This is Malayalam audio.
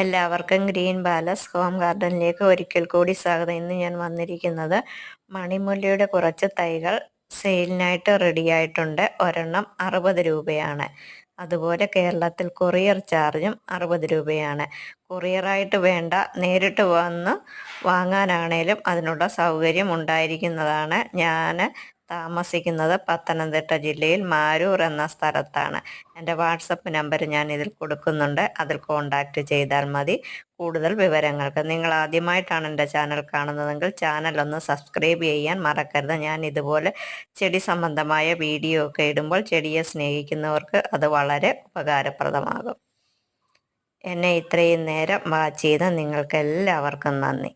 എല്ലാവർക്കും ഗ്രീൻ പാലസ് ഹോം ഗാർഡനിലേക്ക് ഒരിക്കൽ കൂടി സ്വാഗതം. ഇന്ന് ഞാൻ വന്നിരിക്കുന്നത് മണിമുല്ലയുടെ കുറച്ച് തൈകൾ സെയിലിനായിട്ട് റെഡിയായിട്ടുണ്ട്. ഒരെണ്ണം 60 രൂപയാണ്. അതുപോലെ കേരളത്തിൽ കൊറിയർ ചാർജും 60 രൂപയാണ്. കൊറിയറായിട്ട് വേണ്ട, നേരിട്ട് വന്ന് വാങ്ങാനാണേലും അതിനുള്ള സൗകര്യം ഉണ്ടായിരിക്കുന്നതാണ്. ഞാൻ താമസിക്കുന്നത് പത്തനംതിട്ട ജില്ലയിൽ മാരൂർ എന്ന സ്ഥലത്താണ്. എൻ്റെ വാട്സപ്പ് നമ്പർ ഞാൻ ഇതിൽ കൊടുക്കുന്നുണ്ട്. അതിൽ കോൺടാക്റ്റ് ചെയ്താൽ മതി കൂടുതൽ വിവരങ്ങൾക്ക്. നിങ്ങൾ ആദ്യമായിട്ടാണ് എൻ്റെ ചാനൽ കാണുന്നതെങ്കിൽ ചാനലൊന്ന് സബ്സ്ക്രൈബ് ചെയ്യാൻ മറക്കരുത്. ഞാൻ ഇതുപോലെ ചെടി സംബന്ധമായ വീഡിയോ ഒക്കെ ഇടുമ്പോൾ ചെടിയെ സ്നേഹിക്കുന്നവർക്ക് അത് വളരെ ഉപകാരപ്രദമാകും. എന്നെ ഇത്രയും നേരം വാച്ച് ചെയ്ത് നിങ്ങൾക്ക് എല്ലാവർക്കും നന്ദി.